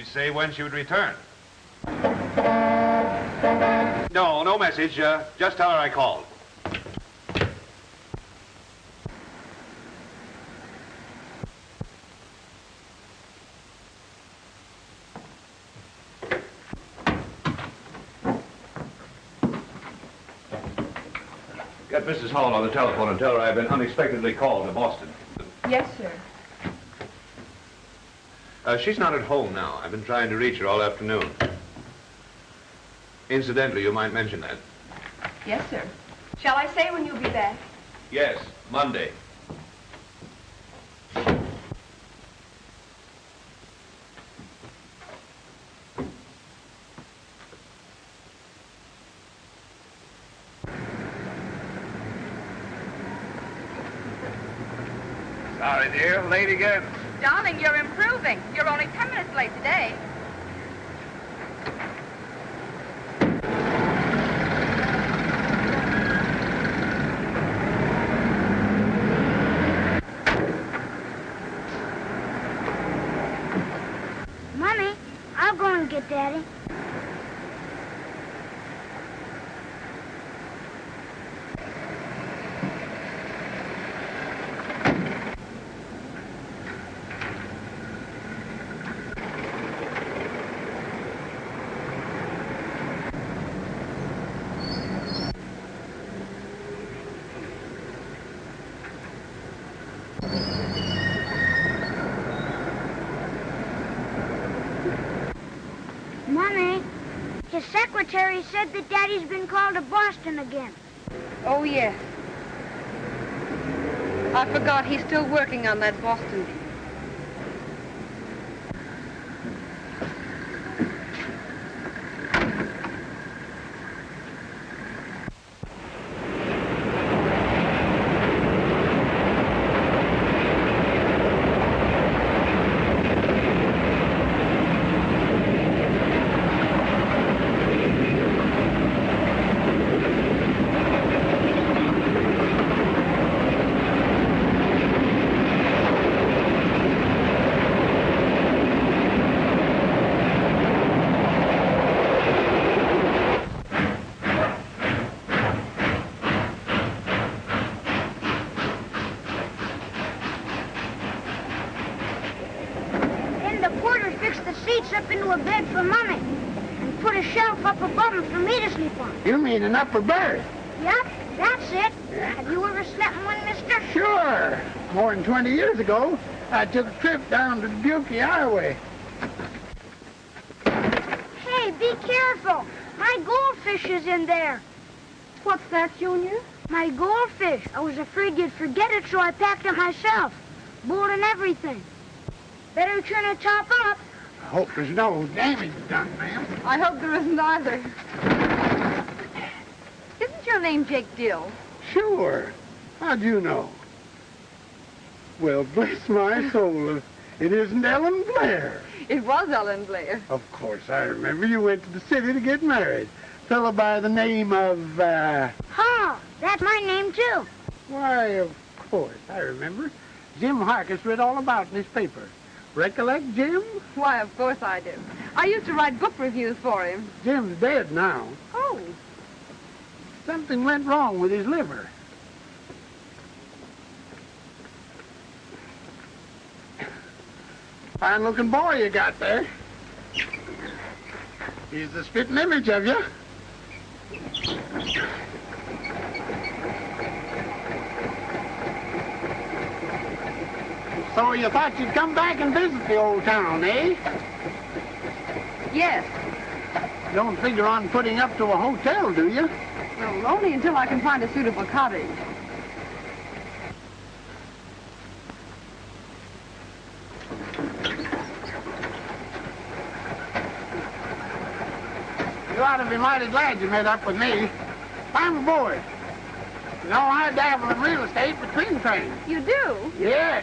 she say when she would return? No, no message. Just tell her I called. Get Mrs. Hall on the telephone and tell her I've been unexpectedly called to Boston. Yes, sir. She's not at home now. I've been trying to reach her all afternoon. Incidentally, you might mention that. Yes, sir. Shall I say when you'll be back? Yes, Monday. Sorry, dear. Late again. Darling, you're improving. You're only 10 minutes late today. Mommy, I'll go and get Daddy. Mommy, his secretary said that Daddy's been called to Boston again. Oh, yes. I forgot he's still working on that Boston deal. Up into a bed for Mommy and put a shelf up above him for me to sleep on. You mean an upper berth? Yep, that's it. Have you ever slept in one, mister? Sure. More than 20 years ago, I took a trip down to the Buki Highway. Hey, be careful. My goldfish is in there. What's that, Junior? My goldfish. I was afraid you'd forget it, so I packed it myself. Board and everything. Better turn the top up. I hope there's no damage done, ma'am. I hope there isn't either. Isn't your name Jake Dill? Sure. How'd you know? Well, bless my soul, it isn't Ellen Blair. It was Ellen Blair. Of course, I remember you went to the city to get married. Fella by the name of, Hall. That's my name, too. Why, of course, I remember. Jim Harkis read all about it in his paper. Recollect Jim? Why, of course I do. I used to write book reviews for him. Jim's dead now. Oh. Something went wrong with his liver. Fine-looking boy you got there. He's the spitting image of you. So you thought you'd come back and visit the old town, eh? Yes. Don't figure on putting up to a hotel, do you? Well, only until I can find a suitable cottage. You ought to be mighty glad you met up with me. I'm aboard. You know, I dabble in real estate between trains. You do? Yeah.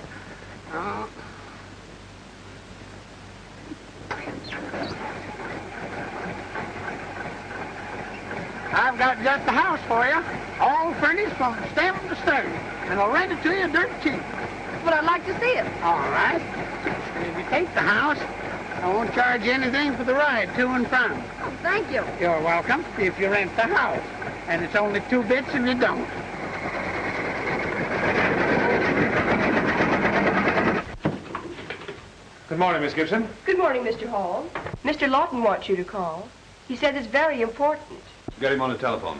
I've got just the house for you, all furnished from stem to stern, and I'll rent it to you dirt cheap. But I'd like to see it. All right. And if you take the house, I won't charge you anything for the ride to and from. Oh, thank you. You're welcome if you rent the house. And it's only 2 bits if you don't. Good morning, Miss Gibson. Good morning, Mr. Hall. Mr. Lawton wants you to call. He said it's very important. Get him on the telephone.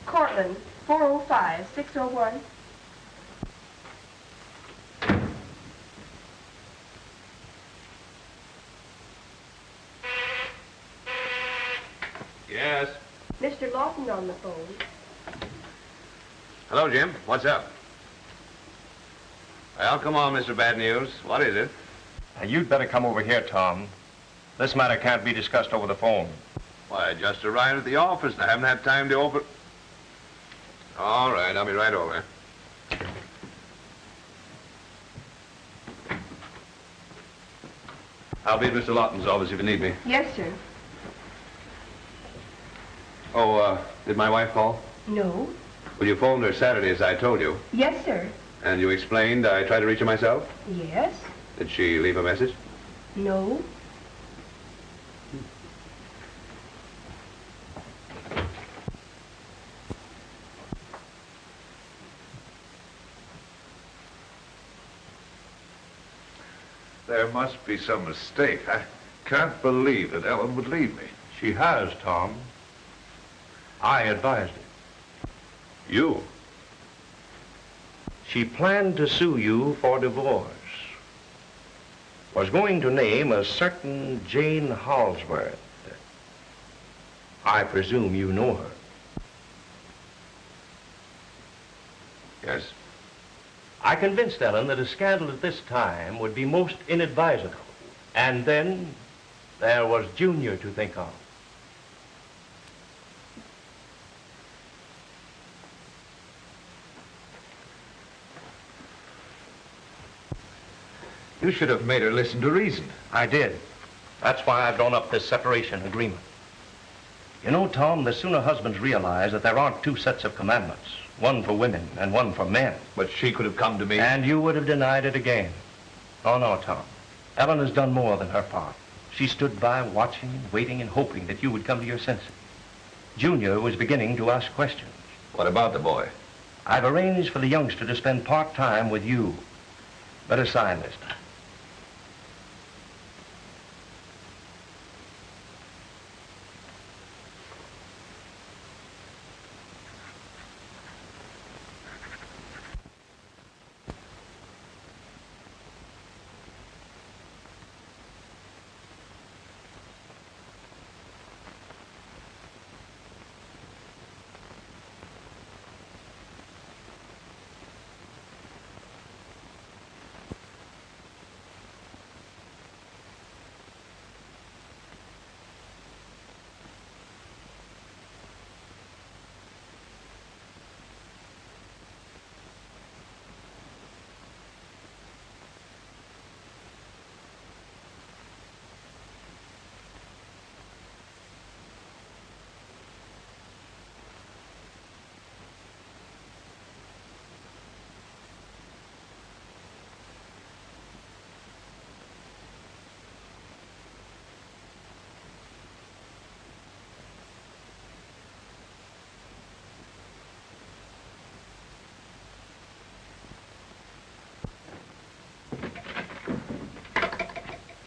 Cortland, 405-601. Yes. Mr. Lawton on the phone. Hello, Jim. What's up? Well, come on, Mr. Bad News. What is it? You'd better come over here, Tom. This matter can't be discussed over the phone. Why, I just arrived at the office and I haven't had time to open... All right, I'll be right over. I'll be at Mr. Lawton's office if you need me. Yes, sir. Oh, did my wife call? No. Well, you phoned her Saturday, as I told you. Yes, sir. And you explained I tried to reach her myself? Yes. Did she leave a message? No. There must be some mistake. I can't believe that Ellen would leave me. She has, Tom. I advised it. You? She planned to sue you for divorce. Was going to name a certain Jane Halsworth. I presume you know her. Yes. I convinced Ellen that a scandal at this time would be most inadvisable. And then there was Junior to think of. You should have made her listen to reason. I did. That's why I've drawn up this separation agreement. You know, Tom, the sooner husbands realize that there aren't 2 sets of commandments, one for women and one for men. But she could have come to me. And you would have denied it again. Oh, no, Tom. Ellen has done more than her part. She stood by watching and waiting and hoping that you would come to your senses. Junior was beginning to ask questions. What about the boy? I've arranged for the youngster to spend part-time with you. Better sign this time.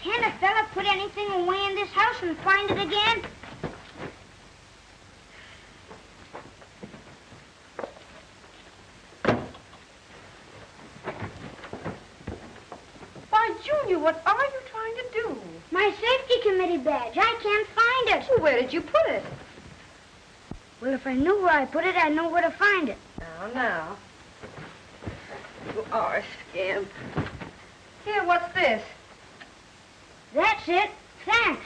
Can a fella put anything away in this house and find it again? Why, Junior, what are you trying to do? My safety committee badge. I can't find it. Well, where did you put it? Well, if I knew where I put it, I'd know where to find it. Now. You are a scamp. Here, what's this? That's it. Thanks.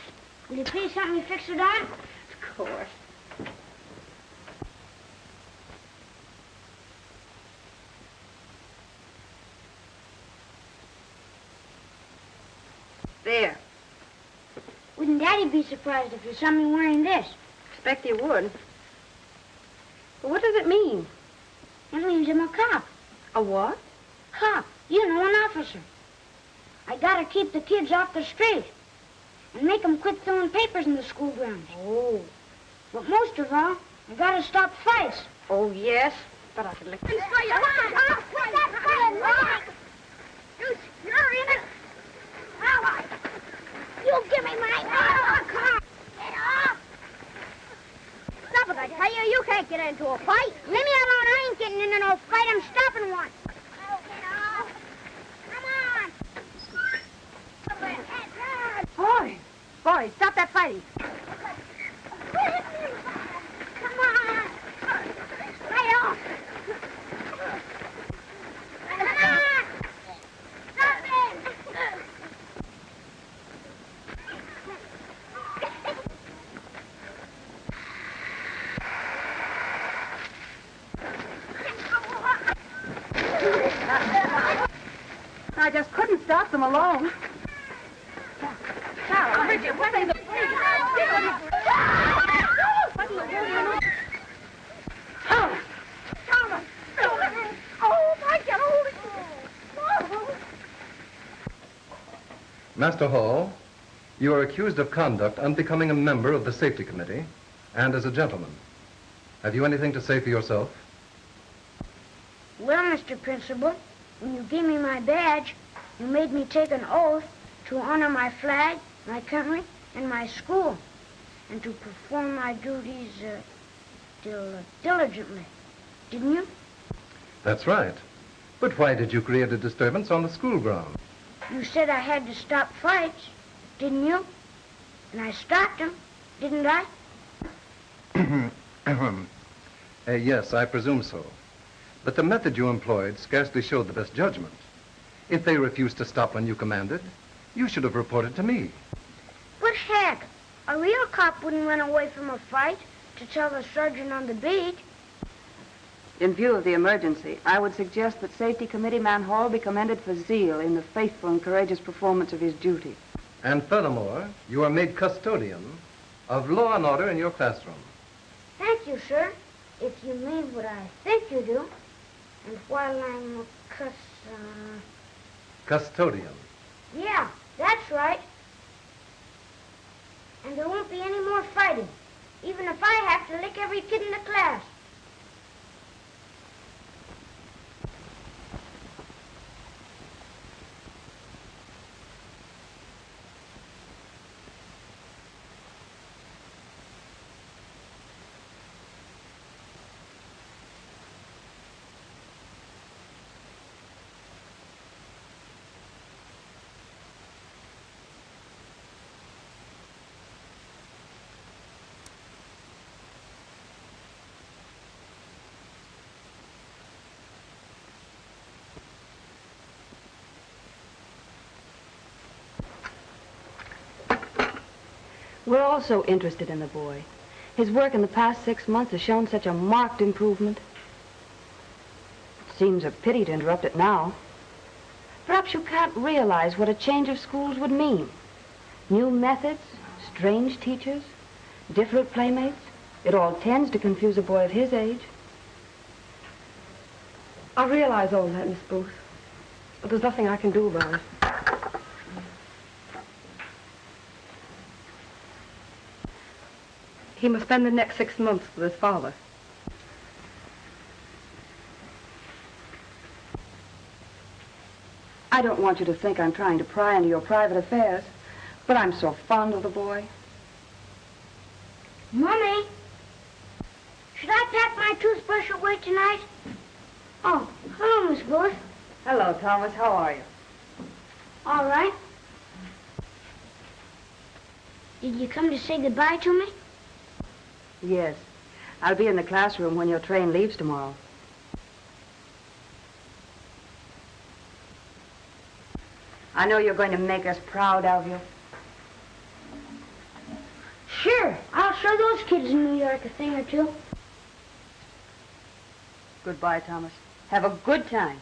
Will you please help me fix it on? Of course. There. Wouldn't Daddy be surprised if he saw me wearing this? Expect he would. But what does it mean? It means I'm a cop. A what? Cop. You know, an officer. I gotta keep the kids off the street and make them quit throwing papers in the school grounds. Oh. But most of all, I gotta stop fights. Oh, yes. But I could lick... You're in it. All right. You give me my... Get off. Stop it, I tell you. You can't get into a fight. Leave me alone. I ain't getting into no fight. I'm stopping one. Oh, get off. Come on. Boy, stop that fighting. Come on. Right off. Come on. Stop it. I just couldn't stop them alone. Now, Bridget, what in the... Thomas. Oh, I get hold of you. Master Hall, you are accused of conduct unbecoming a member of the safety committee and as a gentleman. Have you anything to say for yourself? Well, Mr. Principal, when you gave me my badge, you made me take an oath to honor my flag, my country, and my school, and to perform my duties diligently. Didn't you? That's right. But why did you create a disturbance on the school ground? You said I had to stop fights, didn't you? And I stopped them, didn't I? Yes, I presume so. But the method you employed scarcely showed the best judgment. If they refused to stop when you commanded, you should have reported to me. But heck, a real cop wouldn't run away from a fight to tell the sergeant on the beat. In view of the emergency, I would suggest that Safety Committee Man Hall be commended for zeal in the faithful and courageous performance of his duty. And furthermore, you are made custodian of law and order in your classroom. Thank you, sir, if you mean what I think you do. And while I'm a Custodian. Yeah, that's right. And there won't be any more fighting, even if I have to lick every kid in the class. We're also interested in the boy. His work in the past 6 months has shown such a marked improvement. It seems a pity to interrupt it now. Perhaps you can't realize what a change of schools would mean. New methods, strange teachers, different playmates. It all tends to confuse a boy of his age. I realize all that, Miss Booth. But there's nothing I can do about it. He must spend the next 6 months with his father. I don't want you to think I'm trying to pry into your private affairs, but I'm so fond of the boy. Mommy, should I pack my toothbrush away tonight? Oh, hello, Miss Booth. Hello, Thomas. How are you? All right. Did you come to say goodbye to me? Yes. I'll be in the classroom when your train leaves tomorrow. I know you're going to make us proud of you. Sure. I'll show those kids in New York a thing or two. Goodbye, Thomas. Have a good time.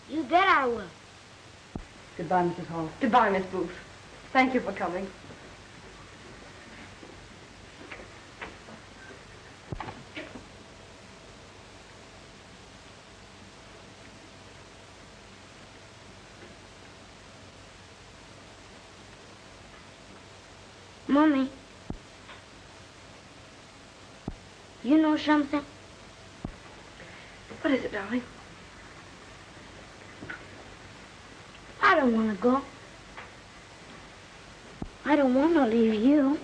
You bet I will. Goodbye, Mrs. Hall. Goodbye, Miss Booth. Thank you for coming. Mommy, you know something? What is it, darling? I don't want to go. I don't want to leave you.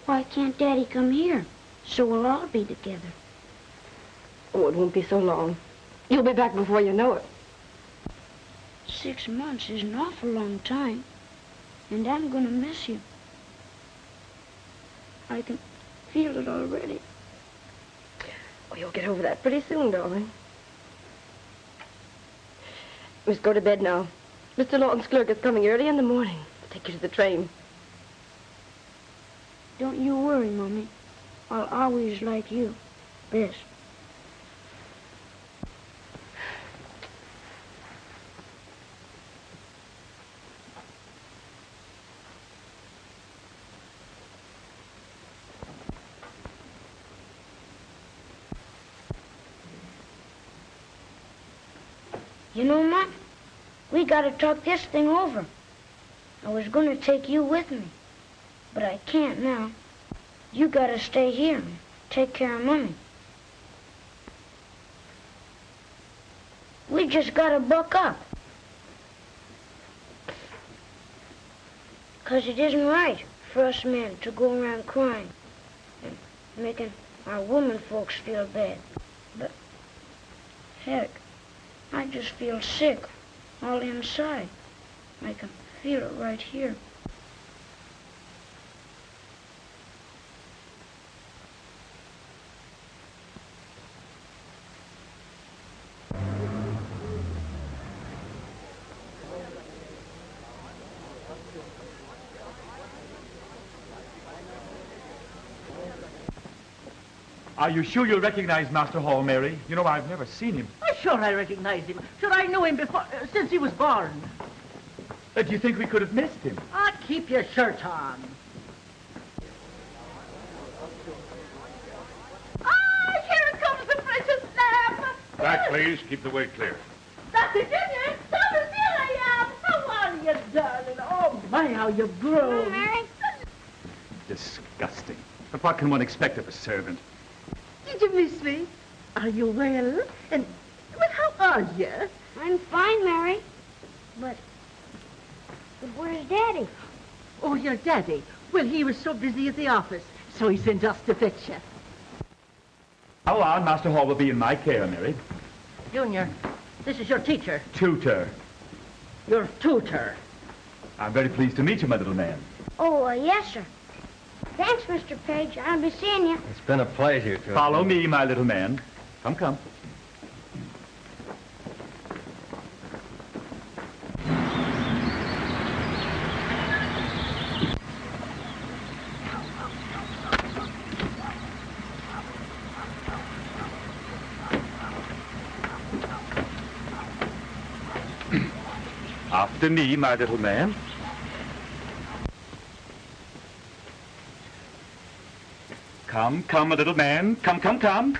Why can't Daddy come here so we'll all be together? Oh, it won't be so long. You'll be back before you know it. 6 months is an awful long time, and I'm going to miss you. I can feel it already. Oh, you'll get over that pretty soon, darling. We must go to bed now. Mr. Lawton's clerk is coming early in the morning. I'll take you to the train. Don't you worry, Mommy. I'll always like you best. You know, Mom, we gotta talk this thing over. I was gonna take you with me, but I can't now. You gotta stay here and take care of Mommy. We just gotta buck up. 'Cause it isn't right for us men to go around crying and making our women folks feel bad. But, heck, I just feel sick all inside. I can feel it right here. Are you sure you'll recognize Master Hall, Mary? You know, I've never seen him. Oh, sure I recognize him. Sure I knew him before, since he was born. Do you think we could have missed him? Ah, keep your shirt on. Ah, here comes the precious lamb. Back, please. Keep the way clear. Dr. Junior, Thomas, here I am. How are you, darling? Oh, my, how you've grown. Mary? Disgusting. But what can one expect of a servant? Did you miss me? Are you well? And, well, how are you? I'm fine, Mary. But where's Daddy? Oh, your daddy. Well, he was so busy at the office, so he sent us to fetch you. How long Master Hall will be in my care, Mary? Junior, this is your teacher. Tutor. Your tutor. I'm very pleased to meet you, my little man. Oh, yes, sir. Thanks, Mr. Page. I'll be seeing you. It's been a pleasure to... Follow me, my little man. Come, come. After me, my little man. Come, come, my little man. Come, come, come.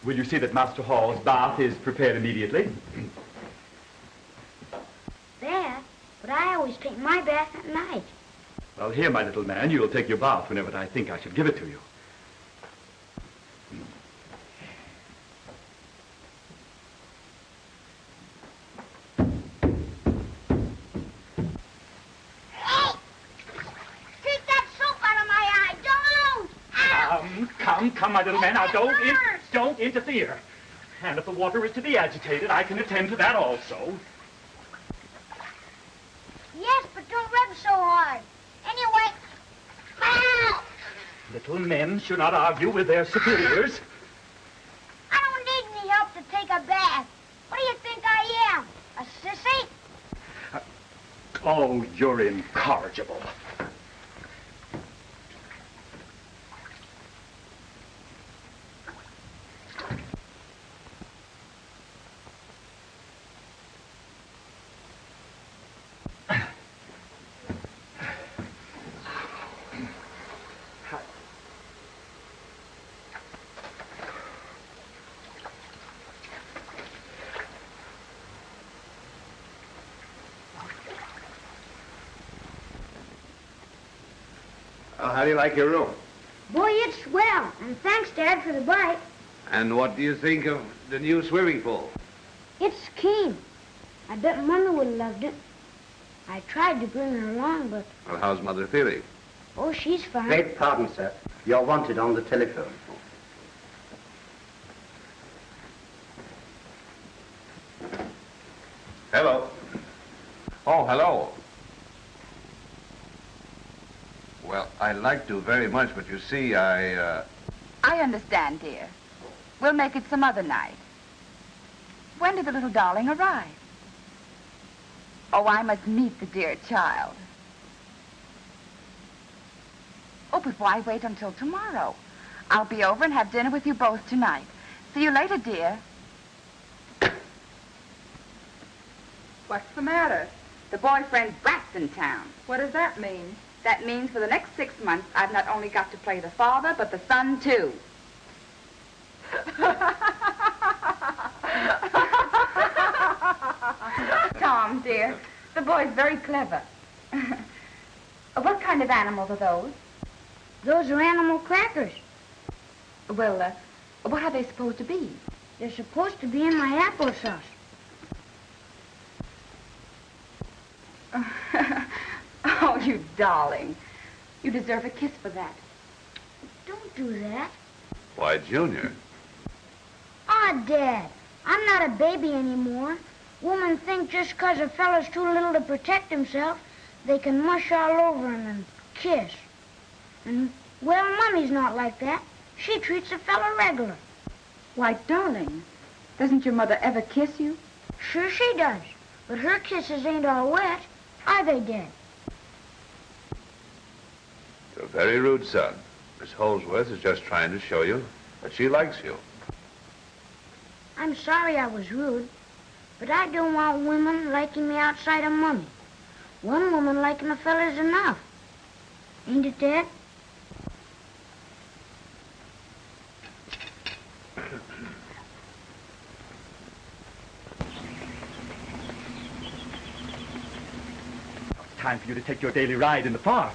Will you see that Master Hall's bath is prepared immediately? Bath? But I always take my bath at night. Well, here, my little man, you'll take your bath whenever I think I should give it to you. Take that soap out of my eye. Don't! Ow! Come, my little man. Now, don't interfere. And if the water is to be agitated, I can attend to that also. Yes, but don't rub so hard. Anyway, ow! Little men should not argue with their superiors. I don't need any help to take a bath. What do you think I am? A sissy? Oh, you're incorrigible. Well, how do you like your room? Boy, it's swell. And thanks, Dad, for the bite. And what do you think of the new swimming pool? It's keen. I bet Mother would have loved it. I tried to bring her along, but... Well, how's Mother feeling? Oh, she's fine. Beg pardon, sir. You're wanted on the telephone. Hello. Oh, hello. Well, I'd like to very much, but you see, I understand, dear. We'll make it some other night. When did the little darling arrive? Oh, I must meet the dear child. Oh, but why wait until tomorrow? I'll be over and have dinner with you both tonight. See you later, dear. What's the matter? The boyfriend Brat's in town. What does that mean? That means for the next 6 months, I've not only got to play the father, but the son, too. Tom, dear, the boy's very clever. What kind of animals are those? Those are animal crackers. Well, what are they supposed to be? They're supposed to be in my applesauce. Oh, you darling. You deserve a kiss for that. Don't do that. Why, Junior. Aw, Dad, I'm not a baby anymore. Women think just 'cause a fella's too little to protect himself, they can mush all over him and kiss. And, well, Mommy's not like that. She treats a fella regular. Why, darling, doesn't your mother ever kiss you? Sure she does. But her kisses ain't all wet, are they, Dad? You're a very rude son. Miss Holsworth is just trying to show you that she likes you. I'm sorry I was rude, but I don't want women liking me outside of Mommy. One woman liking a fella's enough. Ain't it, Dad? It's time for you to take your daily ride in the park.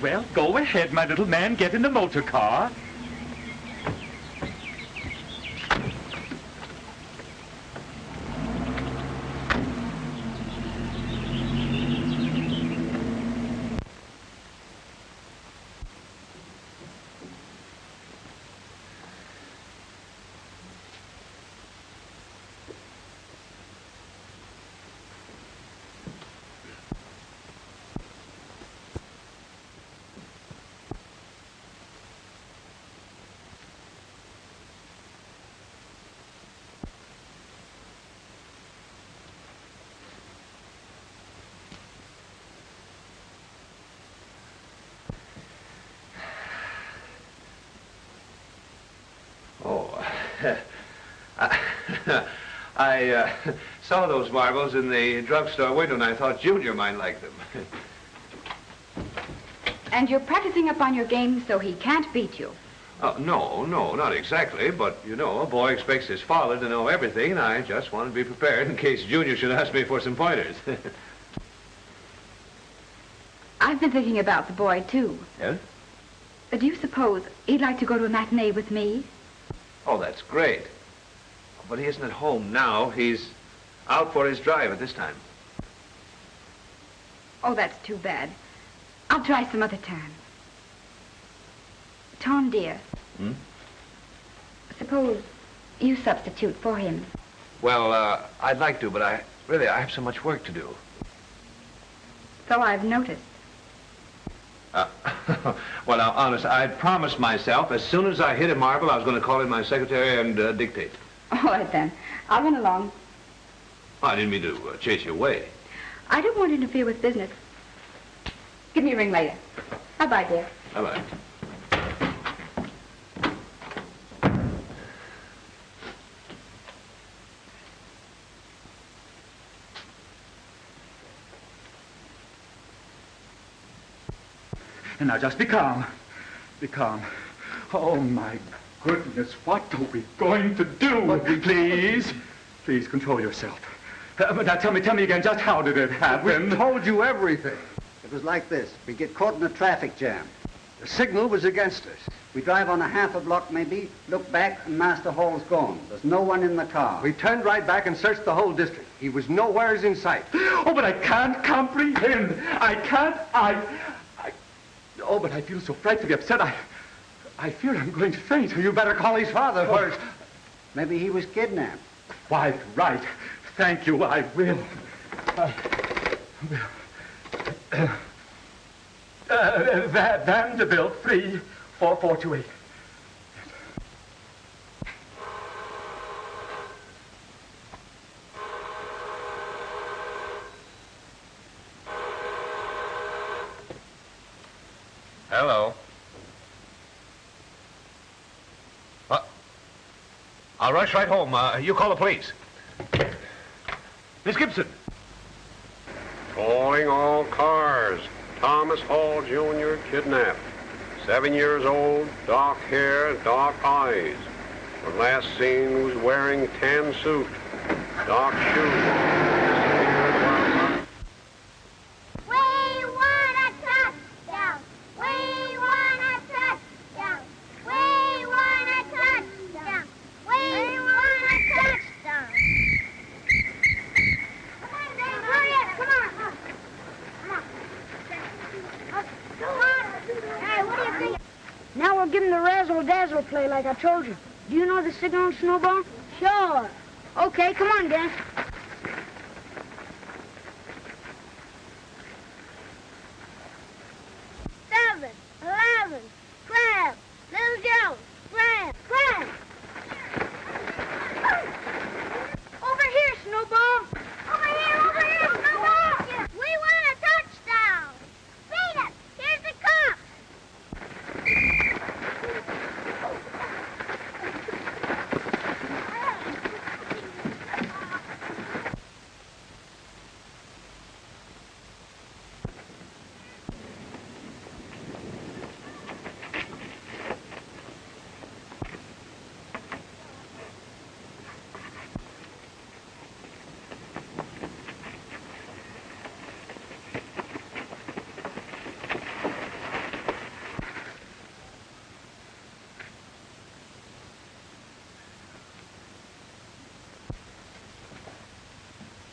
Well, go ahead, my little man. Get in the motor car. I saw those marbles in the drugstore window, and I thought Junior might like them. And you're practicing up on your game so he can't beat you. No, not exactly. But, you know, a boy expects his father to know everything, and I just want to be prepared in case Junior should ask me for some pointers. I've been thinking about the boy, too. Yes? Do you suppose he'd like to go to a matinee with me? Oh, that's great. But he isn't at home now. He's out for his drive at this time. Oh, that's too bad. I'll try some other time. Tom, dear. Suppose you substitute for him. Well, I'd like to, but I have so much work to do. So I've noticed. Well, now, honest, I promised myself as soon as I hit a marble, I was going to call in my secretary and dictate. All right, then. I'll run along. I didn't mean to chase you away. I don't want to interfere with business. Give me a ring later. Bye-bye, dear. Bye-bye. And now just be calm. Be calm. Oh, my goodness, what are we going to do? Please, please control yourself. But now tell me again, just how did it happen? We told you everything. It was like this. We get caught in a traffic jam. The signal was against us. We drive on a half a block maybe, look back, and Master Hall's gone. There's no one in the car. We turned right back and searched the whole district. He was nowheres in sight. Oh, but I can't comprehend. I can't, Oh, but I feel so frightfully upset. I fear I'm going to faint. You better call his father first. Maybe he was kidnapped. Quite right. Thank you, I will. Vanderbilt, 34428. Hello. I'll rush right home. You call the police. Miss Gibson. Calling all cars. Thomas Hall, Jr., kidnapped. 7 years old, dark hair, dark eyes. When last seen was wearing tan suit, dark shoes. We want a touchdown! We want a touchdown! We want a touchdown! We want a touchdown! Come on, Dave, hurry up! Come on! Come on! Hey, what do you think? Now we'll give him the razzle-dazzle play like I told you. Do you know the signal, Snowball? Sure. Okay, come on, Dan. Seven, 11, 12, Little Joe, Grab, grab! Over here, Snowball! Over here, Snowball! We want a touchdown! Beat it! Here's the cops!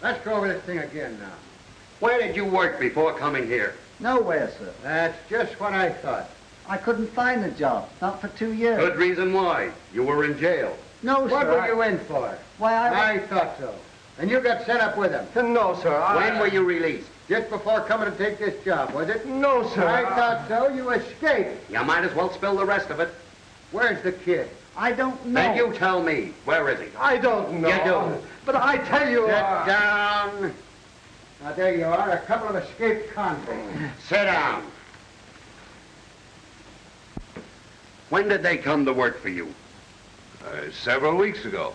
Let's go over this thing again now. Where did you work before coming here? Nowhere, sir. That's just what I thought. I couldn't find a job, not for 2 years. Good reason why. You were in jail. No, What sir. were you in for? Why, I thought so. And you got set up with him. No, sir. When were you released? Just before coming to take this job, was it? No, sir. I thought so. You escaped. You might as well spill the rest of it. Where's the kid? I don't know. Then you tell me. Where is he? I don't know. You do. But I tell you... Sit down. Now, there you are, a couple of escaped convicts. Sit down. When did they come to work for you? Several weeks ago.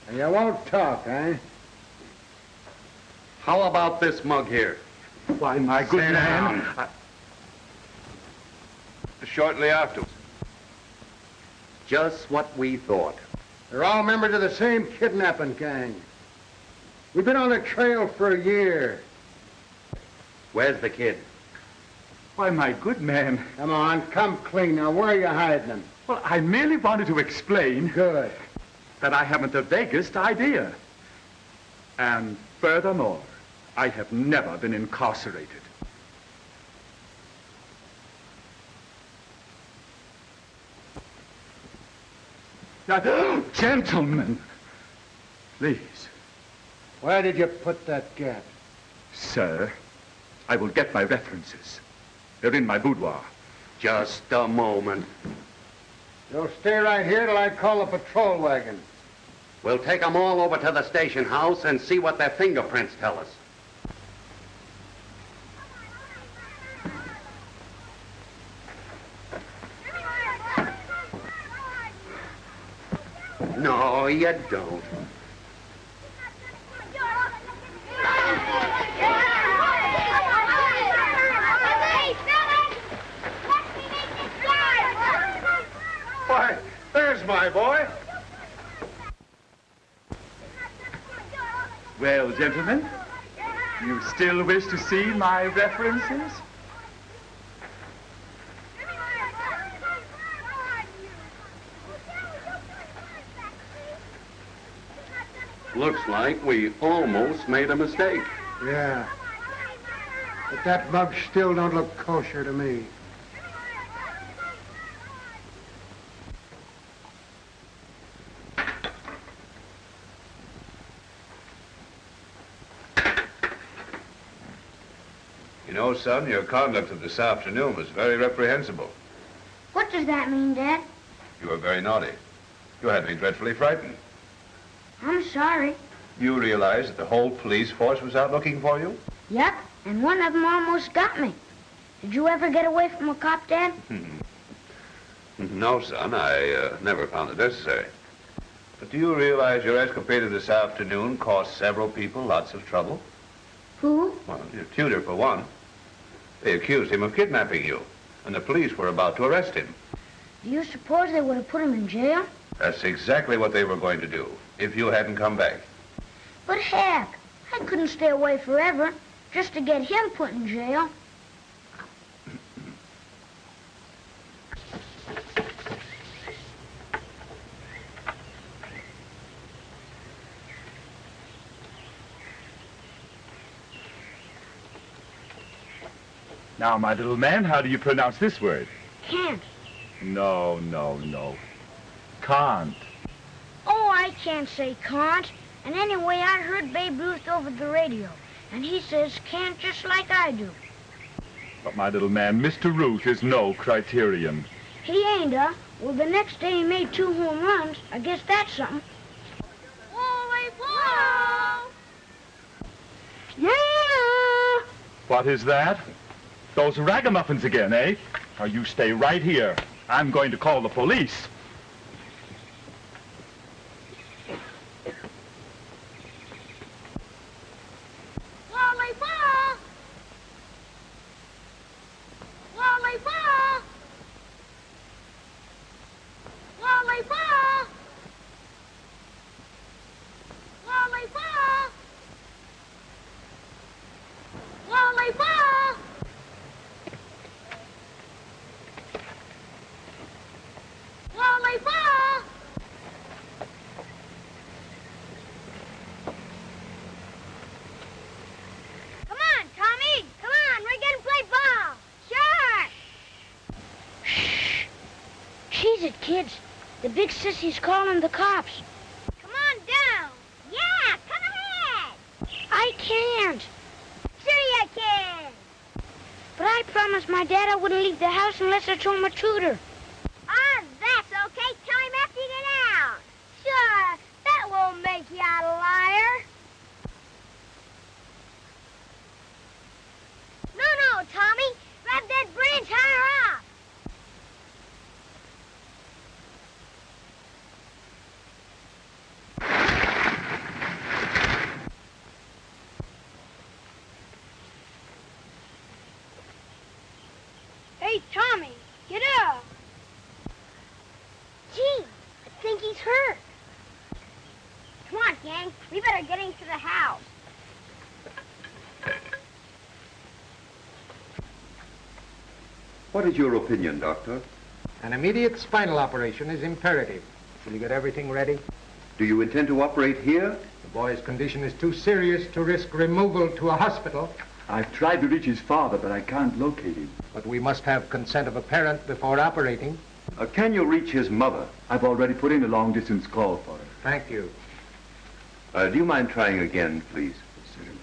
And you won't talk, eh? How about this mug here? Why, my good Sit man. down. Shortly afterwards. Just what we thought. They're all members of the same kidnapping gang. We've been on the trail for a year. Where's the kid? Why, my good man. Come on, come clean. Now, where are you hiding them? Well, I merely wanted to explain Good. that I haven't the vaguest idea. And furthermore, I have never been incarcerated. Now, gentlemen, please. Where did you put that gat? Sir, I will get my references. They're in my boudoir. Just a moment. You'll stay right here till I call the patrol wagon. We'll take them all over to the station house and see what their fingerprints tell us. No, you don't. Why, there's my boy. Well, gentlemen, you still wish to see my references? Looks like we almost made a mistake. Yeah. But that bug still don't look kosher to me. You know, son, your conduct of this afternoon was very reprehensible. What does that mean, Dad? You were very naughty. You had me dreadfully frightened. I'm sorry. You realize that the whole police force was out looking for you? Yep, and one of them almost got me. Did you ever get away from a cop, Dad? No, son, I never found it necessary. But do you realize your escapade of this afternoon cost several people lots of trouble? Who? Well, your tutor, for one. They accused him of kidnapping you, and the police were about to arrest him. Do you suppose they would have put him in jail? That's exactly what they were going to do, if you hadn't come back. But heck, I couldn't stay away forever just to get him put in jail. Now, my little man, how do you pronounce this word? Can't. No, no, no. Can't. Oh, I can't say can't. And anyway, I heard Babe Ruth over the radio, and he says can't just like I do. But, my little man, Mr. Ruth is no criterion. He ain't, Well, the next day he made 2 home runs. I guess that's something. Wally ball! Yeah! What is that? Those ragamuffins again, eh? Now, you stay right here. I'm going to call the police. Wally ball! Wally ball! Wally ball! Wally ball! Wally ball! Wally ball! Come on, Tommy! Come on, we're gonna play ball! Sure! Shh! Cheese it, kids. The big sissy's calling the cops. Come on down! Yeah, come ahead! I can't. Sure you can! But I promised my dad I wouldn't leave the house unless I told my tutor. Ah, that's okay. Tell him after you get out. Sure, that won't make you out a liar. No, Tommy. Grab that branch higher up. Hey, Tommy, get up. Gee, I think he's hurt. Come on, gang. We better get into the house. What is your opinion, Doctor? An immediate spinal operation is imperative. Will you get everything ready? Do you intend to operate here? The boy's condition is too serious to risk removal to a hospital. I've tried to reach his father, but I can't locate him. But we must have consent of a parent before operating. Can you reach his mother? I've already put in a long-distance call for her. Thank you. Do you mind trying again, please? Certainly.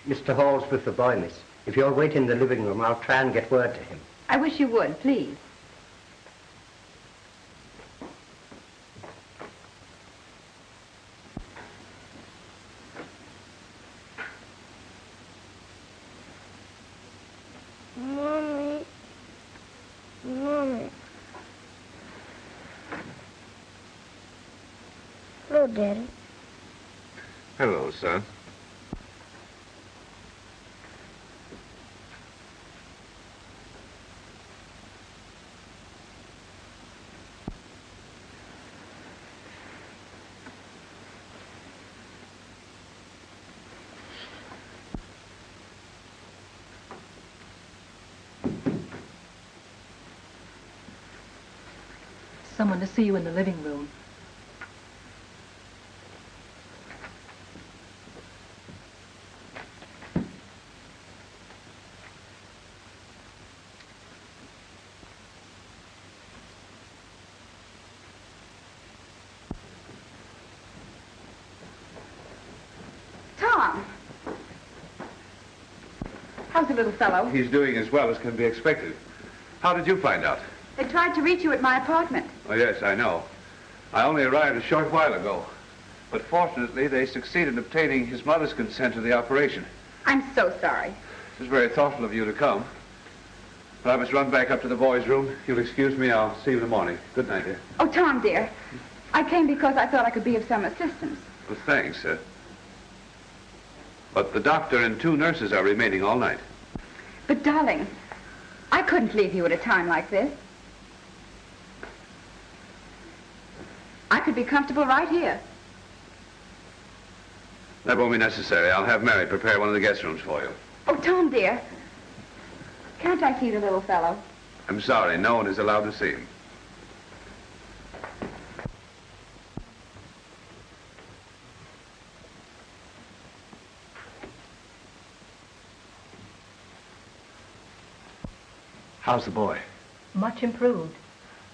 Mr. Hall's with the boy, miss. If you'll wait in the living room, I'll try and get word to him. I wish you would, please. Mommy. Mommy. Hello, Daddy. Hello, son. Someone to see you in the living room. Tom! How's the little fellow? He's doing as well as can be expected. How did you find out? They tried to reach you at my apartment. Oh, yes, I know. I only arrived a short while ago. But fortunately, they succeeded in obtaining his mother's consent to the operation. I'm so sorry. It was very thoughtful of you to come. But I must run back up to the boys' room. If you'll excuse me, I'll see you in the morning. Good night, dear. Oh, Tom, dear. I came because I thought I could be of some assistance. Well, thanks, sir. But the doctor and 2 nurses are remaining all night. But, darling, I couldn't leave you at a time like this. I could be comfortable right here. That won't be necessary. I'll have Mary prepare one of the guest rooms for you. Oh, Tom, dear. Can't I see the little fellow? I'm sorry, no one is allowed to see him. How's the boy? Much improved.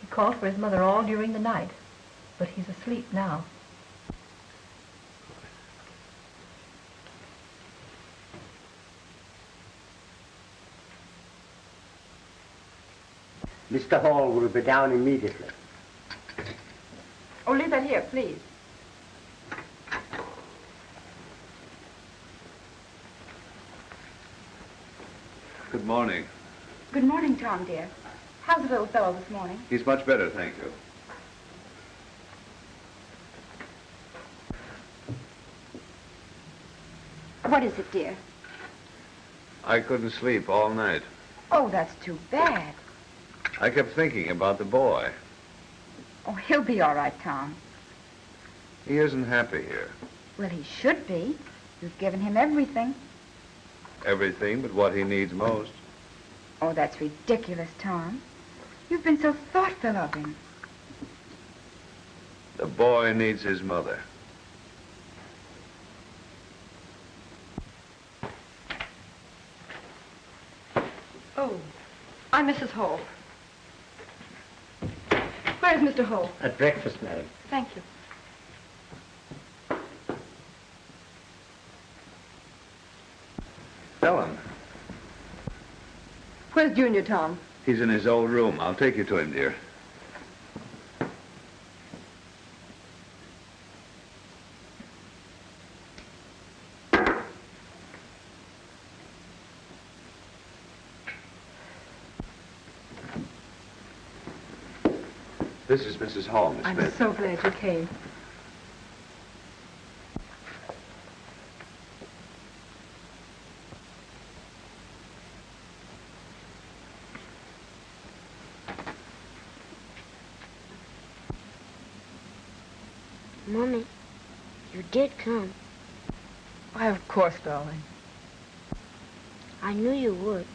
He called for his mother all during the night, but he's asleep now. Mr. Hall will be down immediately. Oh, leave that here, please. Good morning. Good morning, Tom, dear. How's the little fellow this morning? He's much better, thank you. What is it, dear? I couldn't sleep all night. Oh, that's too bad. I kept thinking about the boy. Oh, he'll be all right, Tom. He isn't happy here. Well, he should be. You've given him everything. Everything but what he needs most. Oh, that's ridiculous, Tom. You've been so thoughtful of him. The boy needs his mother. Oh, I'm Mrs. Hall. Where's Mr. Hall? At breakfast, Mary. Thank you. Ellen, Where's Junior, Tom? he's in his old room. I'll take you to him, dear. This is Mrs. Hall, Miss I'm Smith. so glad you came. Mommy, you did come. Why, of course, darling. I knew you would.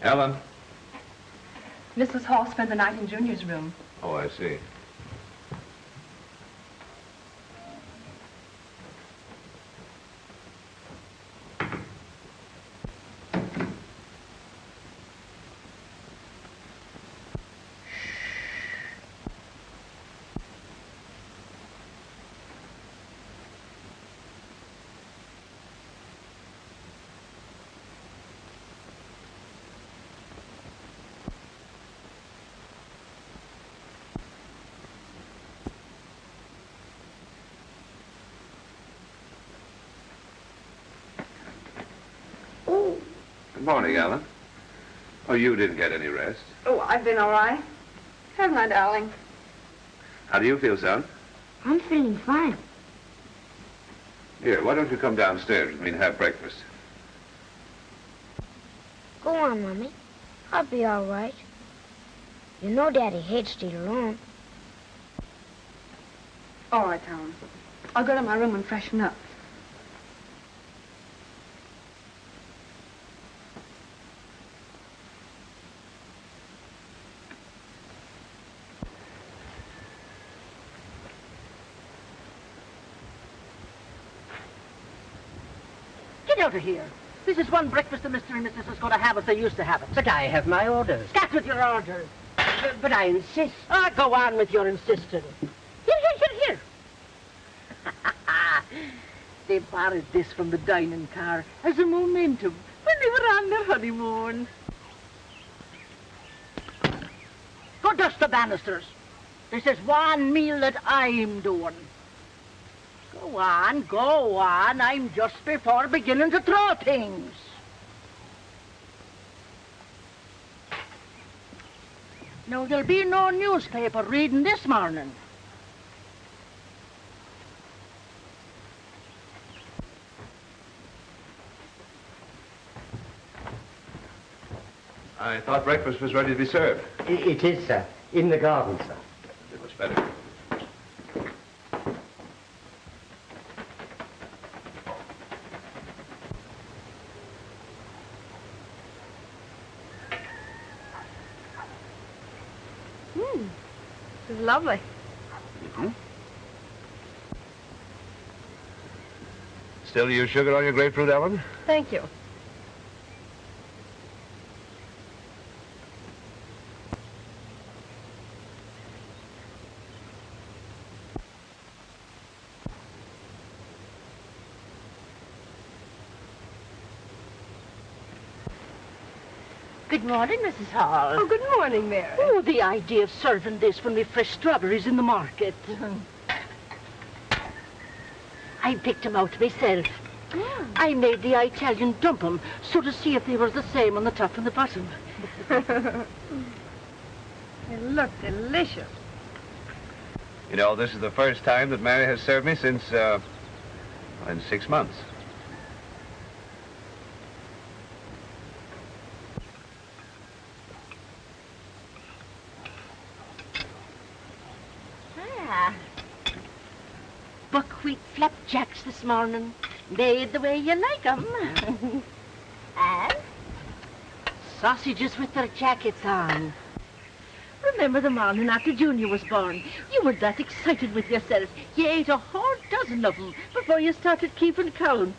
Ellen? Mrs. Hall spent the night in Junior's room. Oh, I see. Good morning, Ellen. Oh, you didn't get any rest. Oh, I've been all right. Haven't I, darling? How do you feel, son? I'm feeling fine. Here, why don't you come downstairs with me and have breakfast? Go on, Mommy. I'll be all right. You know Daddy hates to eat alone. All right, Tom. I'll go to my room and freshen up. Get out of here. This is one breakfast the Mr. and Mrs. is going to have as they used to have it. But I have my orders. Scat with your orders. But I insist. Ah, go on with your insisting. Here. They borrowed this from the dining car as a momentum when they were on their honeymoon. Go dust the banisters. This is one meal that I'm doing. Go on. I'm just before beginning to throw things. No, there'll be no newspaper reading this morning. I thought breakfast was ready to be served. It is, sir. In the garden, sir. It was better. This is lovely. Mm-hmm. Still use sugar on your grapefruit, Ellen? Thank you. Good morning, Mrs. Hall. Oh, good morning, Mary. Oh, the idea of serving this when we've fresh strawberries in the market. I picked them out myself. I made the Italian dump 'em so to see if they were the same on the top and the bottom. They look delicious. You know, this is the first time that Mary has served me since, in 6 months. Buckwheat flapjacks this morning, made the way you like 'em. And sausages with their jackets on. Remember the morning after Junior was born? You were that excited with yourself. You ate a whole dozen of them before you started keeping count.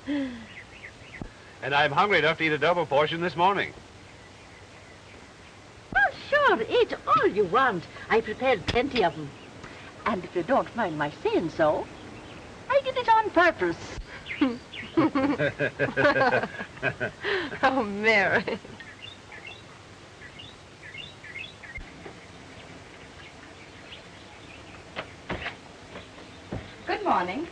And I'm hungry enough to eat a double portion this morning. Well, sure, eat all you want. I prepared plenty of them. And if you don't mind my saying so, I did it on purpose. Oh, Mary. Good morning.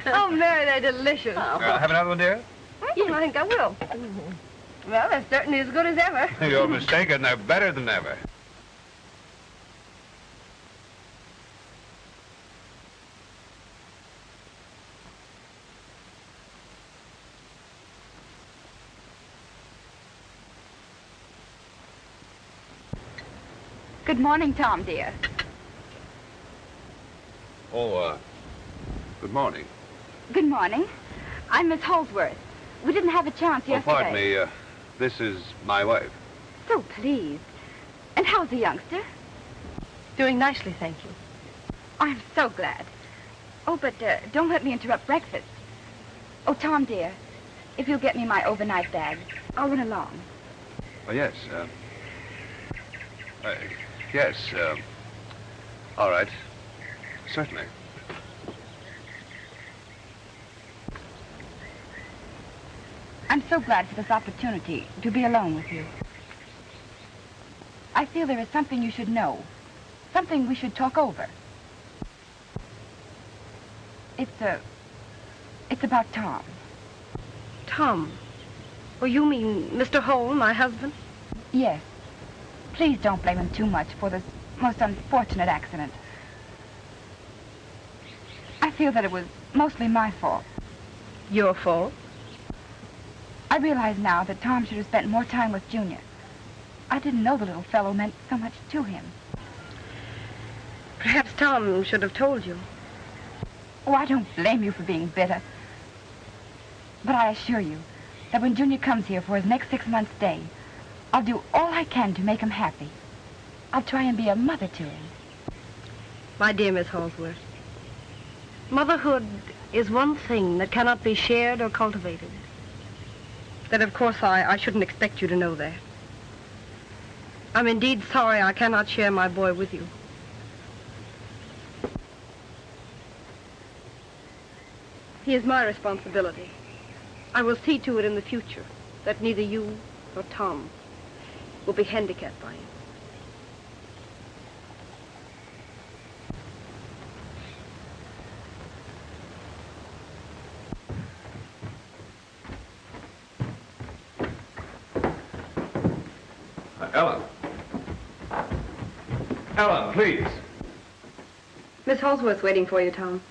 Oh, Mary, they're delicious. Have another one, dear? I think I will. Well, they're certainly as good as ever. You're mistaken. They're better than ever. Good morning, Tom, dear. Oh, good morning. Good morning. I'm Miss Holsworth. We didn't have a chance Oh, yesterday. pardon me. This is my wife. So pleased. And how's the youngster? Doing nicely, thank you. I'm so glad. Oh, but don't let me interrupt breakfast. Oh, Tom, dear, if you'll get me my overnight bag, I'll run along. Oh, yes. Yes. All right. Certainly. I'm so glad for this opportunity to be alone with you. I feel there is something you should know. Something we should talk over. It's about Tom. Tom? Oh, you mean Mr. Hole, my husband? Yes. Please don't blame him too much for this most unfortunate accident. I feel that it was mostly my fault. Your fault? I realize now that Tom should have spent more time with Junior. I didn't know the little fellow meant so much to him. Perhaps Tom should have told you. Oh, I don't blame you for being bitter. But I assure you that when Junior comes here for his next 6 months' stay, I'll do all I can to make him happy. I'll try and be a mother to him. My dear Miss Holsworth, motherhood is one thing that cannot be shared or cultivated. Then, of course, I shouldn't expect you to know that. I'm indeed sorry I cannot share my boy with you. He is my responsibility. I will see to it in the future that neither you nor Tom will be handicapped by him. Ellen. Ellen, please. Miss Holsworth's waiting for you, Tom.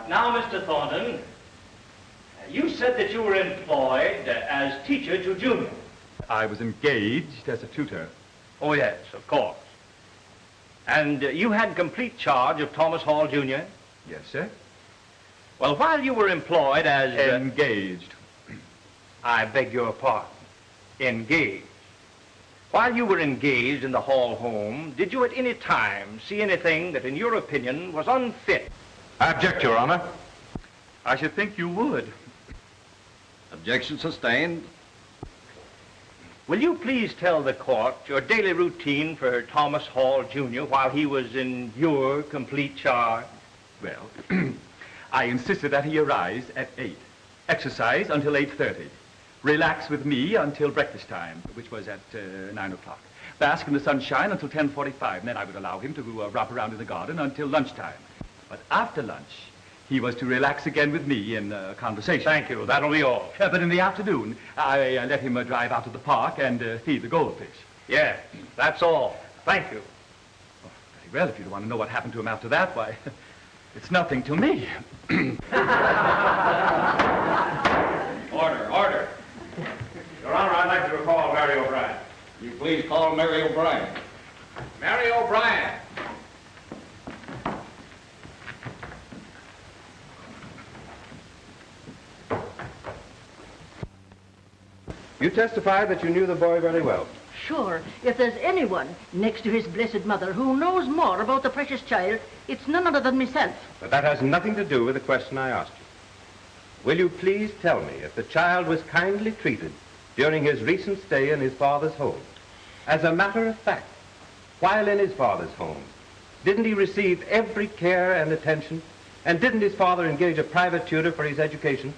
Now, Mr. Thornton, you said that you were employed as teacher to Junior. I was engaged as a tutor. Oh, yes, of course. And you had complete charge of Thomas Hall, Jr.? Yes, sir. Well, while you were employed as... Engaged. I beg your pardon. Engaged. While you were engaged in the Hall home, did you at any time see anything that, in your opinion, was unfit? I object, Your Honor. I should think you would. Objection sustained. Will you please tell the court your daily routine for Thomas Hall, Jr. while he was in your complete charge? Well, I insisted that he arise at 8, exercise until 8:30, relax with me until breakfast time, which was at 9 o'clock, bask in the sunshine until 10:45, and then I would allow him to romp around in the garden until lunchtime. But after lunch, he was to relax again with me in conversation. Thank you. That'll be all. But in the afternoon, I let him drive out to the park and feed the goldfish. Yes, that's all. Thank you. Oh, very well, if you want to know what happened to him after that, why, it's nothing to me. Order, order. Your Honor, I'd like to recall Mary O'Brien. You please call Mary O'Brien. Mary O'Brien. You testified that you knew the boy very well. Sure, if there's anyone next to his blessed mother who knows more about the precious child, it's none other than myself. But that has nothing to do with the question I asked you. Will you please tell me if the child was kindly treated during his recent stay in his father's home? As a matter of fact, while in his father's home, didn't he receive every care and attention? And didn't his father engage a private tutor for his education?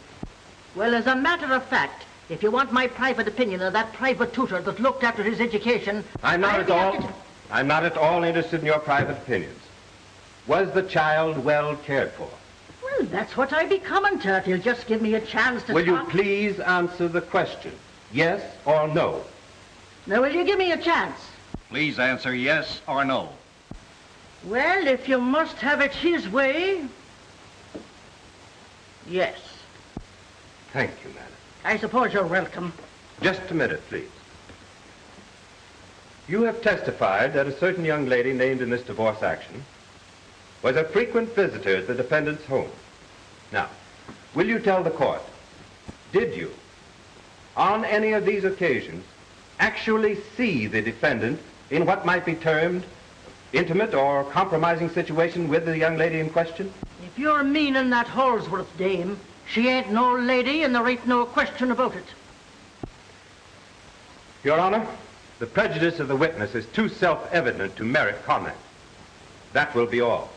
Well, as a matter of fact, if you want my private opinion of that private tutor that looked after his education... I'm not at all interested in your private opinions. Was the child well cared for? Well, that's what I be coming to if you'll just give me a chance to Will you talk. please answer the question? Yes or no? Now, will you give me a chance? Please answer yes or no. Well, if you must have it his way... Yes. Thank you, madam. I suppose you're welcome. Just a minute, please. You have testified that a certain young lady named in this divorce action was a frequent visitor at the defendant's home. Now, will you tell the court, did you, on any of these occasions, actually see the defendant in what might be termed intimate or compromising situation with the young lady in question? If you're meaning that Holsworth dame, she ain't no lady and there ain't no question about it. Your Honor, the prejudice of the witness is too self-evident to merit comment. That will be all.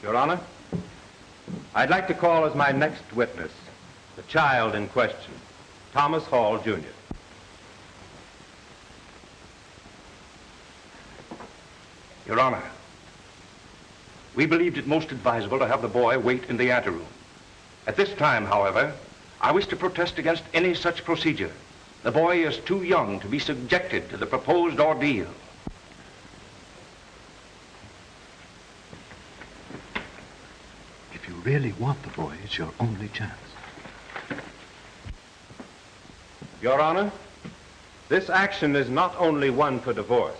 Your Honor, I'd like to call as my next witness the child in question, Thomas Hall, Jr. Your Honor, we believed it most advisable to have the boy wait in the anteroom. At this time, however, I wish to protest against any such procedure. The boy is too young to be subjected to the proposed ordeal. If you really want the boy, it's your only chance. Your Honor, this action is not only one for divorce,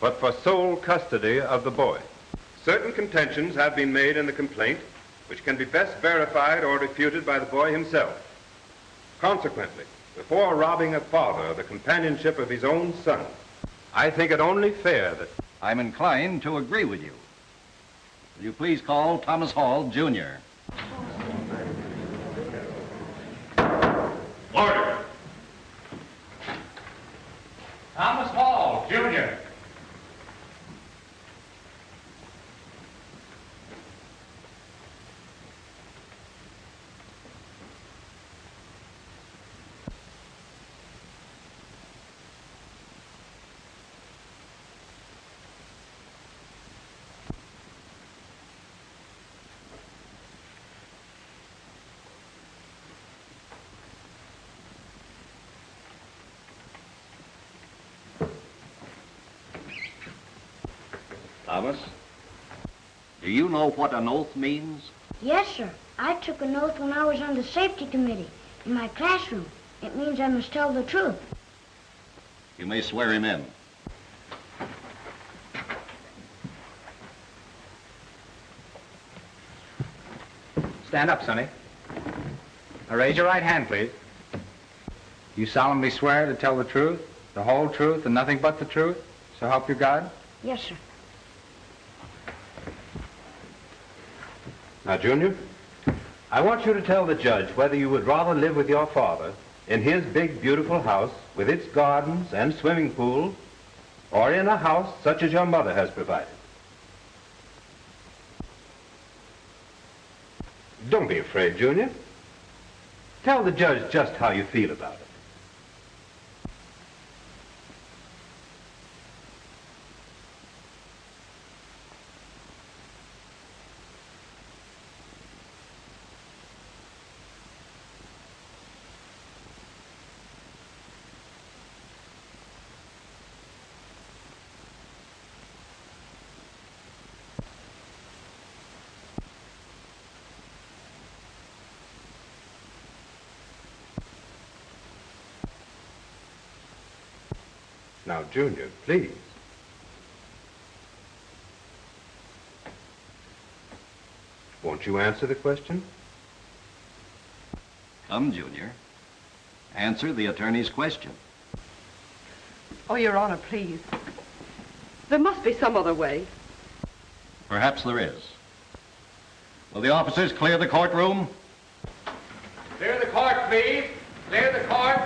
but for sole custody of the boy. Certain contentions have been made in the complaint, which can be best verified or refuted by the boy himself. Consequently, before robbing a father of the companionship of his own son, I think it only fair that... I'm inclined to agree with you. Will you please call Thomas Hall, Jr.? Order! Thomas Hall, Jr. Thomas, do you know what an oath means? Yes, sir. I took an oath when I was on the safety committee in my classroom. It means I must tell the truth. You may swear him in. Stand up, Sonny. Now raise your right hand, please. You solemnly swear to tell the truth, the whole truth, and nothing but the truth? So help you God? Yes, sir. Now, Junior, I want you to tell the judge whether you would rather live with your father in his big, beautiful house with its gardens and swimming pool, or in a house such as your mother has provided. Don't be afraid, Junior. Tell the judge just how you feel about it. Now, Junior, please. Won't you answer the question? Come, Junior. Answer the attorney's question. Oh, Your Honor, please. There must be some other way. Perhaps there is. Will the officers clear the courtroom? Clear the court, please. Clear the court.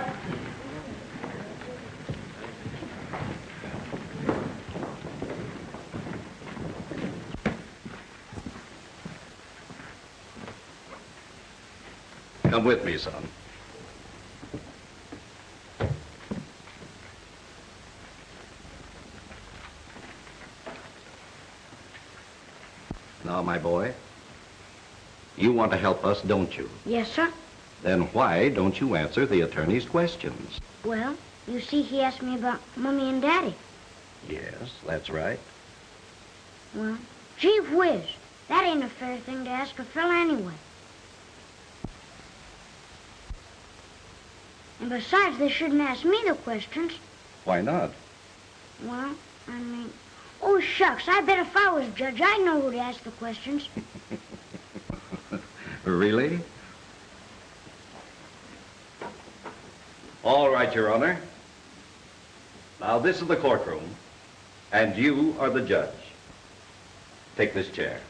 Come with me, son. Now, my boy, you want to help us, don't you? Yes, sir. Then why don't you answer the attorney's questions? Well, you see, he asked me about Mommy and Daddy. Yes, that's right. Well, gee whiz, that ain't a fair thing to ask a fella anyway. And besides, they shouldn't ask me the questions. Why not? Well, I mean, oh, shucks, I bet if I was judge, I'd know who to ask the questions. Really? All right, Your Honor. Now, this is the courtroom, and you are the judge. Take this chair.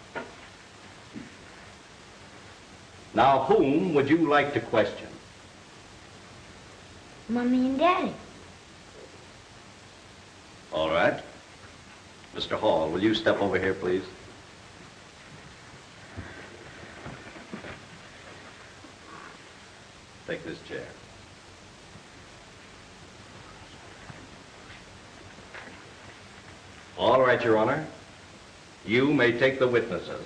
Now, whom would you like to question? Mommy and Daddy. All right. Mr. Hall, will you step over here, please? Take this chair. All right, Your Honor. You may take the witnesses.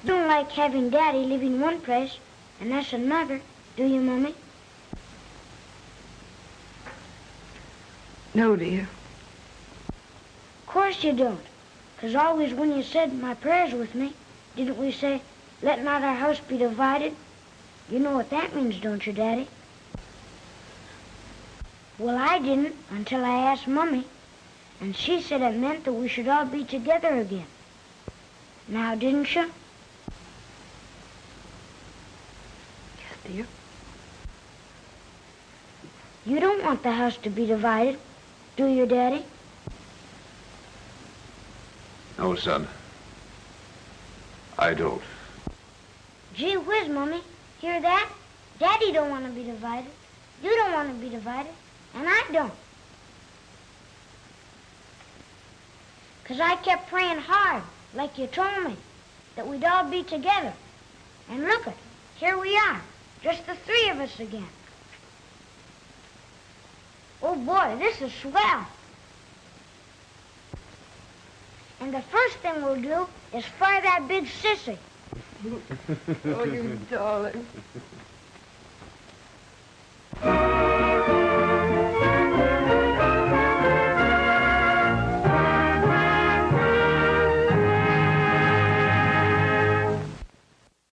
You don't like having Daddy live in one place and us another, do you, Mommy? No, dear. Of course you don't. 'Cause always when you said my prayers with me, didn't we say, let not our house be divided? You know what that means, don't you, Daddy? Well, I didn't until I asked Mommy, and she said it meant that we should all be together again. Now, didn't you? Yes, dear. You don't want the house to be divided, do you, Daddy? No, son. I don't. Gee whiz, Mommy. Hear that? Daddy don't want to be divided. You don't want to be divided. And I don't. 'Cause I kept praying hard, like you told me, that we'd all be together. And look it, here we are, just the three of us again. Oh boy, this is swell. And the first thing we'll do is fire that big sissy. Oh, you darling.